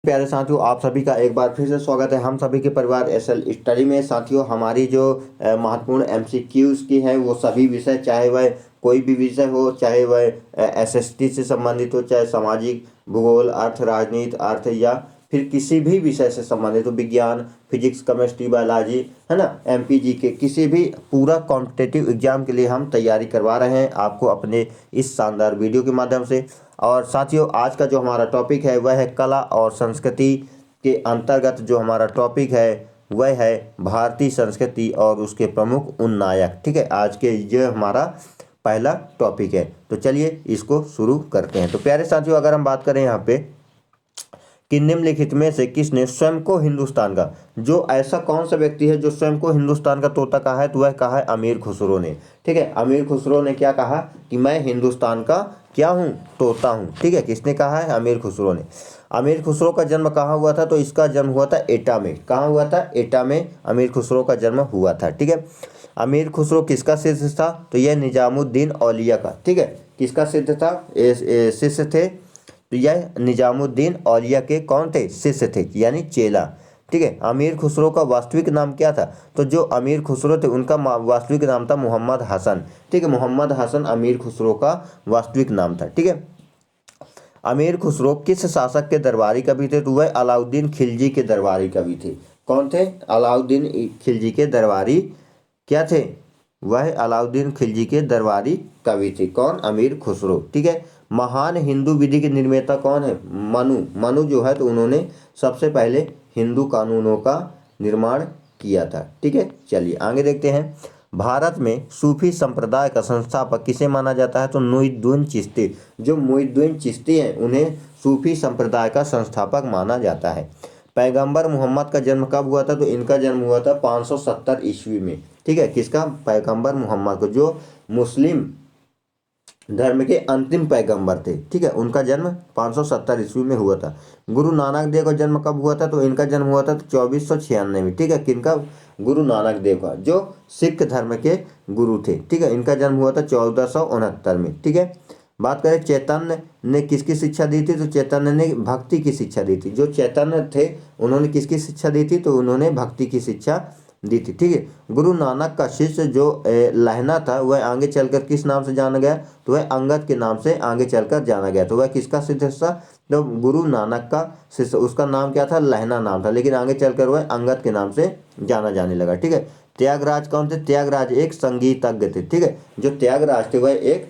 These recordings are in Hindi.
प्यारे साथियों, आप सभी का एक बार फिर से स्वागत है हम सभी के परिवार एसएल स्टडी में। साथियों, हमारी जो महत्वपूर्ण एमसीक्यूज की है वो सभी विषय, चाहे वह कोई भी विषय हो, चाहे वह एसएसटी से संबंधित हो, चाहे सामाजिक, भूगोल, अर्थ, राजनीति, अर्थ, या फिर किसी भी विषय से संबंधित हो, विज्ञान, फिजिक्स, केमिस्ट्री, बायोलॉजी, है ना, एमपीजी के किसी भी पूरा कॉम्पिटेटिव एग्जाम के लिए हम तैयारी करवा रहे हैं आपको अपने इस शानदार वीडियो के माध्यम से। और साथियों, आज का जो हमारा टॉपिक है वह है कला और संस्कृति के अंतर्गत जो हमारा टॉपिक है वह है भारतीय संस्कृति और उसके प्रमुख उन्नायक। ठीक है, आज के ये हमारा पहला टॉपिक है, तो चलिए इसको शुरू करते हैं। तो प्यारे साथियों, अगर हम बात करें यहाँ पे कि निम्नलिखित में से किसने स्वयं को हिंदुस्तान का, जो ऐसा कौन सा व्यक्ति है जो स्वयं को हिंदुस्तान का तोता कहा है, तो वह कहा है अमीर खुसरो ने। ठीक है, अमीर खुसरो ने क्या कहा कि मैं हिंदुस्तान का क्या हूँ, तोता हूँ। ठीक है, किसने कहा है? अमीर खुसरो ने। अमीर खुसरो का जन्म कहाँ हुआ था? तो इसका जन्म हुआ था एटा में। कहाँ हुआ था? एटा में अमीर खुसरो का जन्म हुआ था। ठीक है, अमीर खुसरो किसका शिष्य था? तो यह निजामुद्दीन औलिया का। ठीक है, किसका शिष्य था? शिष्य थे, तो यह निजामुद्दीन औलिया के कौन थे? शिष्य थे, यानी चेला। ठीक है, अमीर खुसरो का वास्तविक नाम क्या था? तो जो अमीर खुसरो थे उनका वास्तविक नाम था मोहम्मद हसन। ठीक है, मोहम्मद हसन अमीर खुसरो का वास्तविक नाम था। ठीक है, अमीर खुसरो किस शासक के दरबारी कवि थे? तो वह अलाउद्दीन खिलजी के दरबारी कवि थे। कौन थे? अलाउद्दीन खिलजी के दरबारी क्या थे? वह अलाउद्दीन खिलजी के दरबारी कवि थे। कौन? अमीर खुसरो। ठीक है, महान हिंदू विधि के निर्माता कौन है? मनु। मनु जो है तो उन्होंने सबसे पहले हिंदू कानूनों का निर्माण किया था। ठीक है, चलिए आगे देखते हैं। भारत में सूफी संप्रदाय का संस्थापक किसे माना जाता है? तो मुइज़्ज़ुद्दीन चिश्ती। जो मुइज़्ज़ुद्दीन चिश्ती हैं उन्हें सूफी संप्रदाय का संस्थापक माना जाता है। पैगंबर मोहम्मद का जन्म कब हुआ था? तो इनका जन्म हुआ था 570 ईस्वी में। ठीक है, किसका? पैगंबर मोहम्मद को, जो मुस्लिम धर्म के अंतिम पैगंबर थे। ठीक है, उनका जन्म 570 ईस्वी में हुआ था। गुरु नानक देव का जन्म कब हुआ था? तो इनका जन्म हुआ था 2496 में। ठीक है, किनका? गुरु नानक देव का, जो सिख धर्म के गुरु थे। ठीक है, इनका जन्म हुआ था 1469 में। ठीक है, बात करें चैतन्य ने किसकी शिक्षा दी थी? तो चैतन्य ने भक्ति की शिक्षा दी थी। जो चैतन्य थे उन्होंने किसकी शिक्षा दी थी? तो उन्होंने भक्ति की शिक्षा दी थी। ठीक है, गुरु नानक का शिष्य जो लहना था वह आगे चलकर किस नाम से जाना गया? तो वह अंगद के नाम से आगे चलकर जाना गया। तो वह किसका शिष्य था? तो गुरु नानक का शिष्य, उसका नाम क्या था? लहना नाम था, लेकिन आगे चलकर वह अंगद के नाम से जाना जाने लगा। ठीक है, त्यागराज कौन थे? त्यागराज एक संगीतज्ञ थे। ठीक है, जो त्यागराज थे वह एक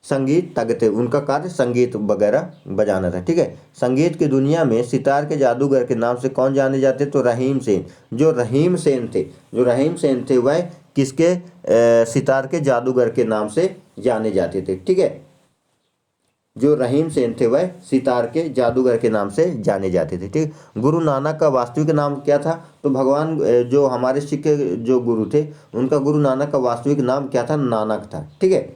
संगीतज्ञ थे, उनका कार्य संगीत वगैरह बजाना था। ठीक है, संगीत की दुनिया में सितार के जादूगर के नाम से कौन जाने जाते? तो रहीम सेन। जो रहीम सेन थे, जो रहीम सेन थे वह किसके सितार के जादूगर के नाम से जाने जाते थे। ठीक है, जो रहीम सेन थे वह सितार के जादूगर के नाम से जाने जाते थे। ठीक, गुरु नानक का वास्तविक नाम क्या था? तो भगवान जो हमारे सिख के जो गुरु थे उनका गुरु नानक का वास्तविक नाम क्या था? नानक था। ठीक है,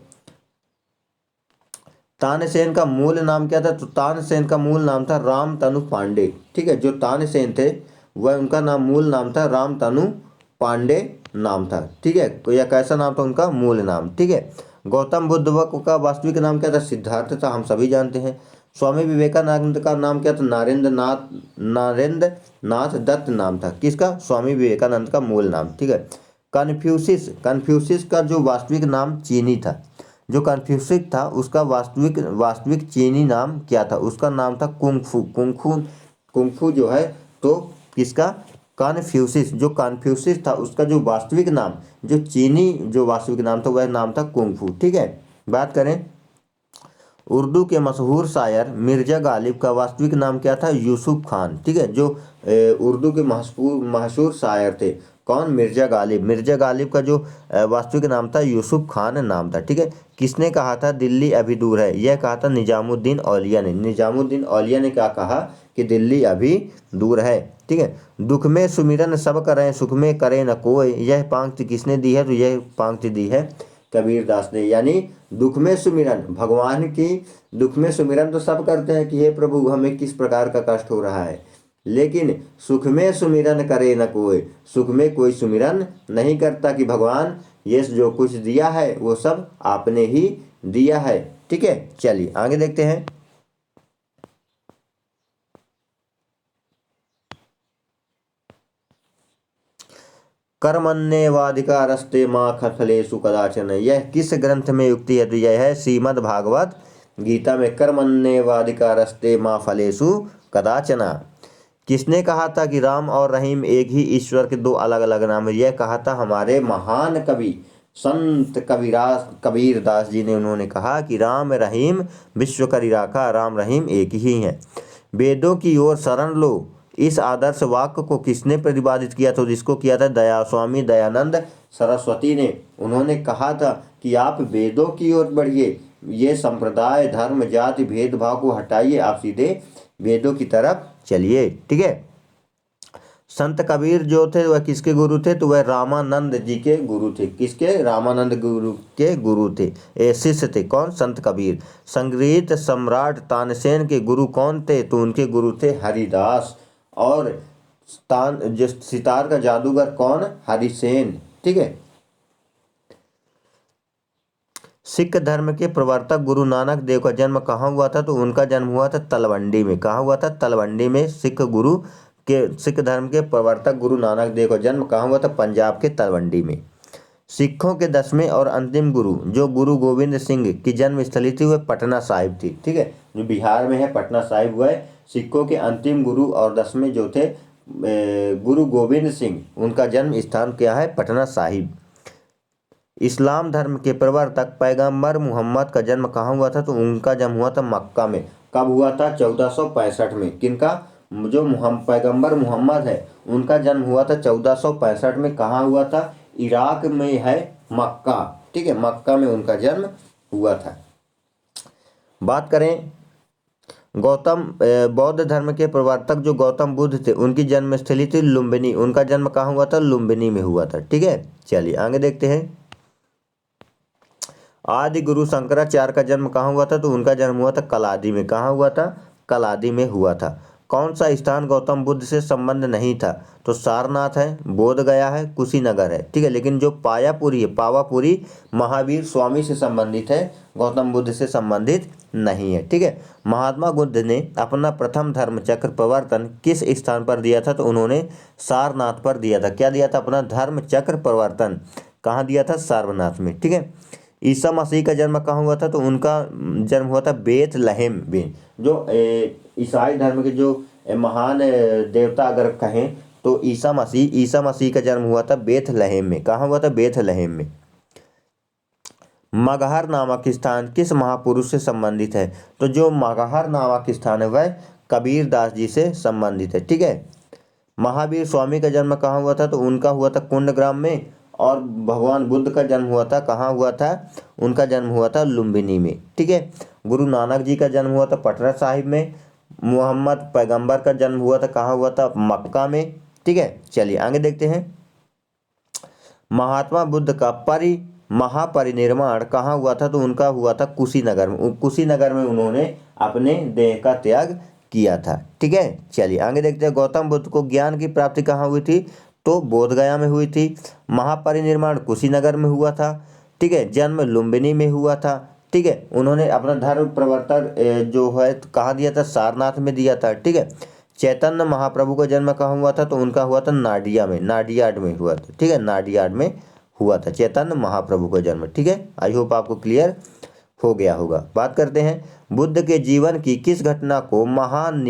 तानसेन का मूल नाम क्या था? तो तानसेन का मूल नाम था रामतनु पांडे। ठीक है, जो तानसेन थे वह उनका नाम मूल नाम था रामतनु पांडे नाम था। ठीक है, यह कैसा नाम था? उनका मूल नाम। ठीक है, गौतम बुद्ध का वास्तविक नाम क्या था? सिद्धार्थ था, हम सभी जानते हैं। स्वामी विवेकानंद का नाम क्या था? नरेंद्र नाथ दत्त नाम था। किसका? स्वामी विवेकानंद का मूल नाम। ठीक है, कन्फ्यूशियस, कन्फ्यूशियस का जो वास्तविक नाम चीनी था, जो कन्फ्यूशियस था उसका वास्तविक वास्तविक चीनी नाम क्या था? उसका नाम था कुंगफू। कुंगफू, कुंगफू जो है तो किसका? कन्फ्यूशियस। जो कन्फ्यूशियस था उसका जो वास्तविक नाम, जो चीनी जो वास्तविक नाम था वह नाम था कुंगफू। ठीक है, बात करें उर्दू के मशहूर शायर मिर्ज़ा गालिब का वास्तविक नाम क्या था? यूसुफ खान। ठीक है, जो उर्दू के मशहूर शायर थे, कौन? मिर्ज़ा गालिब। मिर्ज़ा गालिब का जो वास्तविक नाम था यूसुफ खान नाम था। ठीक है, किसने कहा था दिल्ली अभी दूर है? यह कहा था निजामुद्दीन औलिया ने। निजामुद्दीन औलिया ने क्या कहा कि दिल्ली अभी दूर है। ठीक है, दुख में सुमिरन सब करें, सुख में करे न कोई, यह पंक्ति किसने दी है? तो यह पंक्ति दी है कबीर दास ने। यानी दुख में सुमिरन, भगवान की दुख में सुमिरन तो सब करते हैं कि हे प्रभु हमें किस प्रकार का कष्ट हो रहा है, लेकिन सुख में सुमिरन करे न कोई, सुख में कोई सुमिरन नहीं करता कि भगवान ये जो कुछ दिया है वो सब आपने ही दिया है। ठीक है, चलिए आगे देखते हैं। कर्मण्येवाधिकारस्ते मा फलेषु कदाचन। यह किस ग्रंथ में युक्ति है? तो यह है श्रीमद् भागवत गीता में, कर्मण्येवाधिकारस्ते मा फलेषु कदाचन। किसने कहा था कि राम और रहीम एक ही ईश्वर के दो अलग अलग नाम है? यह कहा था हमारे महान कवि संत कबीर दास जी ने। उन्होंने कहा कि राम रहीम विश्व करी राखा, राम रहीम एक ही हैं। वेदों की ओर शरण लो, इस आदर्श वाक्य को किसने प्रतिपादित किया? तो जिसको किया था दया स्वामी दयानंद सरस्वती ने। उन्होंने कहा था कि आप वेदों की ओर बढ़िए, ये संप्रदाय धर्म जाति भेदभाव को हटाइए, आप सीधे वेदों की तरफ चलिए। ठीक है। संत कबीर जो थे वह किसके गुरु थे? तो वह रामानंद जी के गुरु थे। किसके? रामानंद गुरु के गुरु थे, शिष्य थे। कौन? संत कबीर। संगीत सम्राट तानसेन के गुरु कौन थे? तो उनके गुरु थे हरिदास। और जो सितार का जादूगर कौन? हरिसेन। ठीक है। सिख धर्म के प्रवर्तक गुरु नानक देव का जन्म कहाँ हुआ था? तो उनका जन्म हुआ था तलवंडी में। कहाँ हुआ था? तलवंडी में। सिख धर्म के प्रवर्तक गुरु नानक देव का जन्म कहाँ हुआ था? पंजाब के तलवंडी में। सिखों के 10वें और अंतिम गुरु जो गुरु गोविंद सिंह की जन्म स्थली थी वह पटना साहिब थी। ठीक है, जो बिहार में है पटना साहिब हुआ है। सिखों के अंतिम गुरु और 10वें जो थे गुरु गोविंद सिंह, उनका जन्म स्थान क्या है? पटना साहिब। इस्लाम धर्म के प्रवर्तक पैगंबर मोहम्मद का जन्म कहाँ हुआ था? तो उनका जन्म हुआ था मक्का में। कब हुआ था? 1465 में। किनका? जो पैगंबर मोहम्मद है उनका जन्म हुआ था 1465 में। कहाँ हुआ था? इराक में है मक्का। ठीक है, मक्का में उनका जन्म हुआ था। बात करें गौतम बौद्ध धर्म के प्रवर्तक जो गौतम बुद्ध थे उनकी जन्मस्थली थी लुम्बिनी। उनका जन्म कहाँ हुआ था? लुम्बिनी में हुआ था। ठीक है, चलिए आगे देखते हैं। आदि गुरु शंकराचार्य का जन्म कहाँ हुआ था? तो उनका जन्म हुआ था कलादी में। कहाँ हुआ था? कलादी में हुआ था। कौन सा स्थान गौतम बुद्ध से संबंध नहीं था? तो सारनाथ है, बोध गया है, कुशीनगर है। ठीक है, लेकिन जो पायापुरी है, पावापुरी महावीर स्वामी से संबंधित है, गौतम बुद्ध से संबंधित नहीं है। ठीक है, महात्मा बुद्ध ने अपना प्रथम धर्म चक्र प्रवर्तन किस स्थान पर दिया था? तो उन्होंने सारनाथ पर दिया था। क्या दिया था? अपना धर्म चक्र प्रवर्तन कहाँ दिया था? सारनाथ में। ठीक है। ईसा मसीह का जन्म कहाँ हुआ था? तो उनका जन्म हुआ था बेथलेहम में। जो ईसाई धर्म के जो महान देवता अगर कहें तो ईसा मसीह का जन्म हुआ था बेथलेहम में। कहाँ हुआ था? बेथलेहम में। मगहर नामक स्थान किस महापुरुष से संबंधित है? तो जो मगहर नामक स्थान है वह कबीर दास जी से संबंधित है। ठीक है। महावीर स्वामी का जन्म कहाँ हुआ था? तो उनका हुआ था कुंडग्राम में। और भगवान बुद्ध का जन्म हुआ था कहाँ हुआ था? उनका जन्म हुआ था लुम्बिनी में। ठीक है। गुरु नानक जी का जन्म हुआ था पटना साहिब में। मोहम्मद पैगंबर का जन्म हुआ था कहाँ हुआ था? मक्का में। ठीक है, चलिए आगे देखते हैं। महात्मा बुद्ध का महापरिनिर्वाण कहाँ हुआ था? तो उनका हुआ था कुशीनगर में। कुशीनगर में उन्होंने अपने देह का त्याग किया था। ठीक है, चलिए आगे देखते हैं। गौतम बुद्ध को ज्ञान की प्राप्ति कहाँ हुई थी? तो बोधगया में हुई थी। महापरिनिर्वाण कुशीनगर में हुआ था। ठीक है, जन्म लुम्बिनी में हुआ था। ठीक है, उन्होंने अपना धर्म प्रवर्तन जो है कहाँ दिया था? सारनाथ में दिया था। ठीक है। चैतन्य महाप्रभु का जन्म कहाँ हुआ था? तो उनका हुआ था नाडियाड में हुआ था। ठीक है, नाडियाड में हुआ था चैतन्य महाप्रभु का जन्म। ठीक है, आई होप आपको क्लियर हो गया होगा। बात करते हैं बुद्ध के जीवन की किस घटना को महान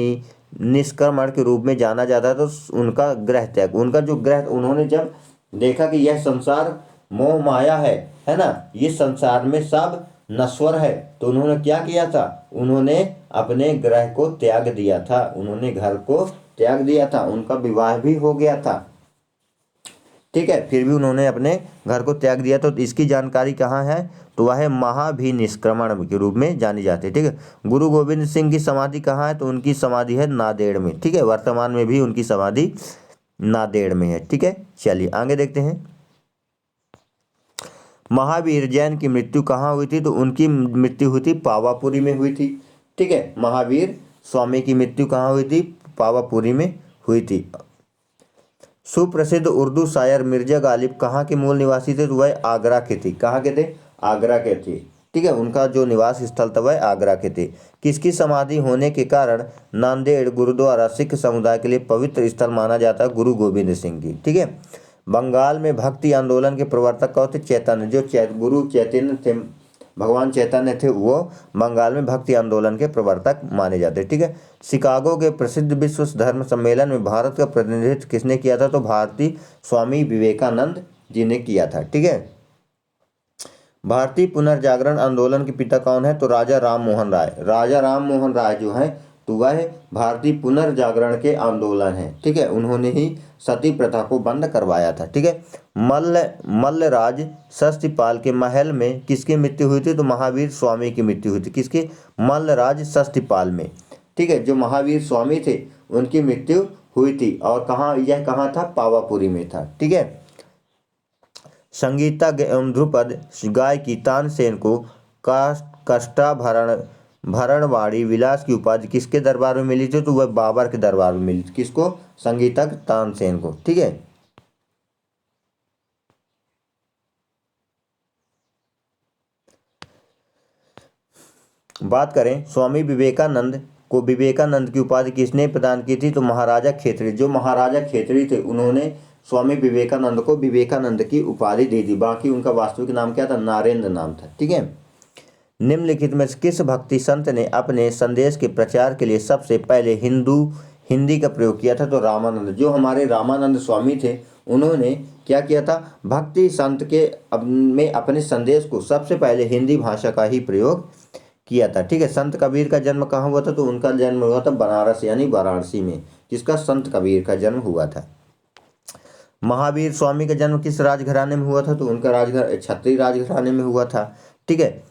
निष्क्रमण के रूप में जाना जाता है? तो उनका ग्रह त्याग। उनका जो ग्रह, उन्होंने जब देखा कि यह संसार मोह माया है ना, ये संसार में सब नश्वर है, तो उन्होंने क्या किया था? उन्होंने अपने ग्रह को त्याग दिया था। उन्होंने घर को त्याग दिया था। उनका विवाह भी हो गया था। ठीक है, फिर भी उन्होंने अपने घर को त्याग दिया। तो इसकी जानकारी कहाँ है? तो वह है महाभिनिष्क्रमण के रूप में जानी जाती है। ठीक है। गुरु गोविंद सिंह की समाधि कहाँ है? तो उनकी समाधि है नांदेड़ में। ठीक है, वर्तमान में भी उनकी समाधि नांदेड़ में है। ठीक है, चलिए आगे देखते हैं। महावीर जैन की मृत्यु कहाँ हुई थी? तो उनकी मृत्यु हुई थी पावापुरी में हुई थी। ठीक है, महावीर स्वामी की मृत्यु कहाँ हुई थी? पावापुरी में हुई थी। सुप्रसिद्ध उर्दू शायर मिर्जा गालिब कहाँ के मूल निवासी थे? तो वह आगरा के थे। कहाँ के थे? आगरा के थे। ठीक है, उनका जो निवास स्थल था वह आगरा के थे। किसकी समाधि होने के कारण नांदेड़ गुरुद्वारा सिख समुदाय के लिए पवित्र स्थल माना जाता है? गुरु गोविंद सिंह की। ठीक है, बंगाल में भक्ति आंदोलन के प्रवर्तक कौन थे? चैतन्य। जो गुरु चैतन्य थे, भगवान चैतन्य थे, वो बंगाल में भक्ति आंदोलन के प्रवर्तक माने जाते हैं। ठीक है। शिकागो के प्रसिद्ध विश्व धर्म सम्मेलन में भारत का प्रतिनिधित्व किसने किया था? तो भारतीय स्वामी विवेकानंद जी ने किया था। ठीक है। भारतीय पुनर्जागरण आंदोलन के पिता कौन है? तो राजा राम मोहन राय। राजा राम मोहन राय जो है तो वह भारतीय पुनर्जागरण के आंदोलन है। ठीक है। उन्होंने ही सती प्रथा को बंद करवाया था। ठीक है। मल्लराज षष्टिपाल के महल में किसकी मृत्यु हुई थी? तो महावीर स्वामी की मृत्यु हुई थी। किसकी? मल्लराज षष्टिपाल में। ठीक है। जो महावीर स्वामी थे उनकी मृत्यु हुई थी। और कहाँ? यह कहाँ था? पावापुरी में था। ठीक है। संगीतज्ञ एवं ध्रुपद गायकी तानसेन को भरणवाड़ी विलास की उपाधि किसके दरबार में मिली थी? तो वह बाबर के दरबार में मिली थी। किसको? संगीतज्ञ तानसेन को। ठीक है। बात करें स्वामी विवेकानंद को विवेकानंद की उपाधि किसने प्रदान की थी? तो महाराजा खेतड़ी। जो महाराजा खेतड़ी थे उन्होंने स्वामी विवेकानंद को विवेकानंद की उपाधि दे दी। बाकी उनका वास्तविक नाम क्या था? नरेंद्र नाम था। ठीक है। निम्नलिखित में से किस भक्ति संत ने अपने संदेश के प्रचार के लिए सबसे पहले हिंदी का प्रयोग किया था? तो रामानंद। जो हमारे रामानंद स्वामी थे उन्होंने क्या किया था? भक्ति संत के में अपने संदेश को सबसे पहले हिंदी भाषा का ही प्रयोग किया था। ठीक है। संत कबीर का जन्म कहाँ हुआ था? तो उनका जन्म हुआ था बनारस यानी वाराणसी में। जिसका? संत कबीर का जन्म हुआ था। महावीर स्वामी का जन्म किस राजघराने में हुआ था? तो उनका क्षत्रिय राजघराने में हुआ था। ठीक है।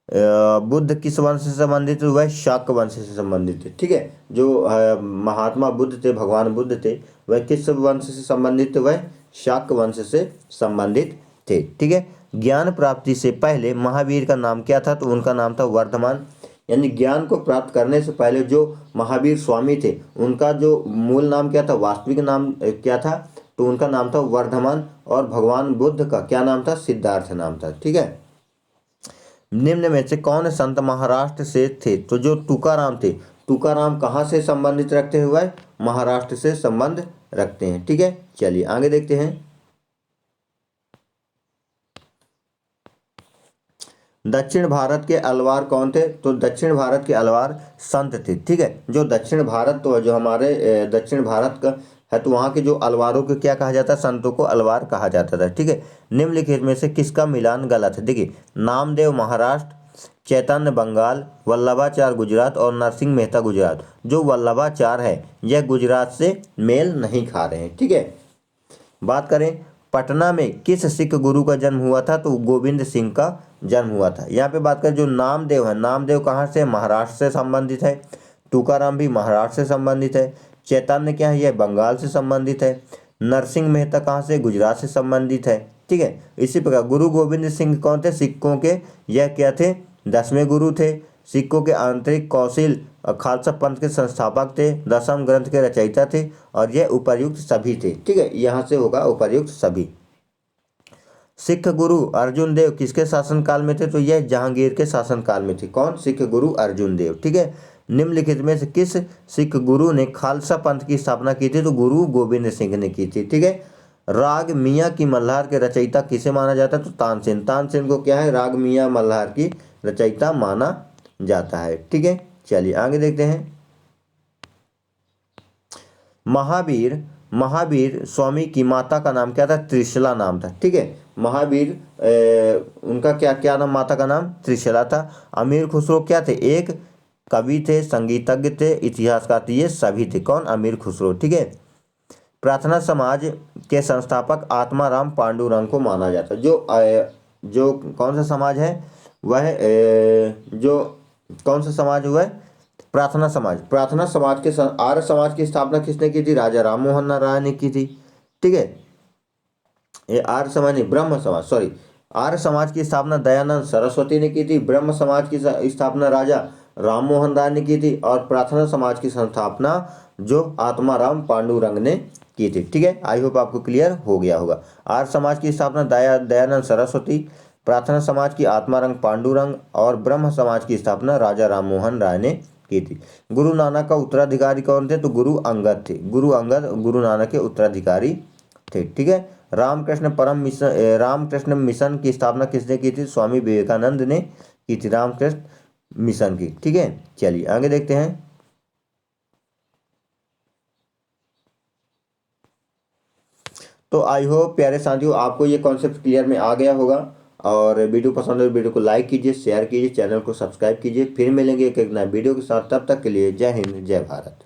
बुद्ध किस वंश से संबंधित? वह शाक्य वंश से संबंधित थे। ठीक है। जो महात्मा बुद्ध थे, भगवान बुद्ध थे, वह किस वंश से संबंधित थे? वह शाक्य वंश से संबंधित थे। ठीक है। ज्ञान प्राप्ति से पहले महावीर का नाम क्या था? तो उनका नाम था वर्धमान। यानी ज्ञान को प्राप्त करने से पहले जो महावीर स्वामी थे उनका जो मूल नाम क्या था? वास्तविक नाम क्या था? तो उनका नाम था वर्धमान। और भगवान बुद्ध का क्या नाम था? सिद्धार्थ नाम था। ठीक है। निम्न में से कौन संत महाराष्ट्र से थे? तो जो तुकाराम थे, तुकाराम कहाँ से संबंधित रखते हुए? महाराष्ट्र से संबंध रखते हैं। ठीक है। चलिए आगे देखते हैं। दक्षिण भारत के अलवार कौन थे? तो दक्षिण भारत के अलवार संत थे। ठीक है। जो दक्षिण भारत, तो जो हमारे दक्षिण भारत का है, तो वहाँ के जो अलवारों को क्या कहा जाता है? संतों को अलवार कहा जाता था। ठीक है। निम्नलिखित में से किसका मिलान गलत है? देखिए, नामदेव महाराष्ट्र, चैतन्य बंगाल, वल्लभाचार्य गुजरात और नरसिंह मेहता गुजरात। जो वल्लभाचार्य है यह गुजरात से मेल नहीं खा रहे हैं। ठीक है। बात करें पटना में किस सिख गुरु का जन्म हुआ था? तो गोविंद सिंह का जन्म हुआ था। यहाँ पे बात करें जो नामदेव है, नामदेव कहाँ से? महाराष्ट्र से संबंधित है। तुकाराम भी महाराष्ट्र से संबंधित है। चैतन्य क्या है? यह बंगाल से संबंधित है। नरसिंह मेहता कहाँ से? गुजरात से संबंधित है। ठीक है। इसी प्रकार गुरु गोविंद सिंह कौन थे? सिखों के यह क्या थे? 10वें गुरु थे। सिखों के आंतरिक कौशल खालसा पंथ के संस्थापक थे। दशम ग्रंथ के रचयिता थे। और यह उपर्युक्त सभी थे। ठीक है। यहाँ से होगा उपर्युक्त सभी। सिख गुरु अर्जुन देव किसके शासनकाल में थे? तो यह जहांगीर के शासनकाल में थे। कौन? सिख गुरु अर्जुन देव। ठीक है। निम्नलिखित में से किस सिख गुरु ने खालसा पंथ की स्थापना की थी? तो गुरु गोविंद सिंह ने की थी। ठीक है। राग मियाँ की मल्हार के रचयिता किसे माना जाता है? तो तानसेन। तानसेन को क्या है? राग मियाँ मल्हार की रचयिता माना जाता है। ठीक है। चलिए आगे देखते हैं। महावीर स्वामी की माता का नाम क्या था? त्रिशला नाम था। ठीक है। महावीर उनका क्या क्या नाम? माता का नाम त्रिशला था। अमीर खुसरो क्या थे? एक कवि थे, संगीतज्ञ थे, इतिहासकार थे। ये सभी थे। कौन? अमीर खुसरो। ठीक है। प्रार्थना समाज के संस्थापक आत्माराम पांडुरंग को माना जाता है। जो कौन सा समाज है वह जो कौन सा समाज हुआ है? प्रार्थना समाज। प्रार्थना समाज के आर्य समाज की स्थापना किसने की थी? राजा राम मोहन राय ने की थी। ठीक है। ये आर्य समाज नहीं, ब्रह्म समाज, सॉरी। आर्य समाज की स्थापना दयानंद सरस्वती ने की थी। ब्रह्म समाज की स्थापना राजा राम मोहन राय ने की थी। और प्रार्थना समाज की स्थापना जो आत्माराम पांडुरंग ने की थी। ठीक है। आई होप आपको क्लियर हो गया होगा। आर्य समाज की स्थापना दयानंद सरस्वती, प्रार्थना समाज की आत्मारंग पांडुरंग और ब्रह्म समाज की स्थापना राजा राम मोहन राय ने की थी। गुरु नानक का उत्तराधिकारी कौन थे? तो गुरु अंगद थे। गुरु अंगद गुरु नानक के उत्तराधिकारी थे। ठीक है। रामकृष्ण मिशन की स्थापना किसने की थी? स्वामी विवेकानंद ने की थी रामकृष्ण मिशन की। ठीक है, चलिए आगे देखते हैं। तो आई होप प्यारे साथियों आपको ये कॉन्सेप्ट क्लियर में आ गया होगा। और वीडियो पसंद है वीडियो को लाइक कीजिए, शेयर कीजिए, चैनल को सब्सक्राइब कीजिए। फिर मिलेंगे एक नए वीडियो के साथ, तब तक के लिए जय हिंद जय भारत।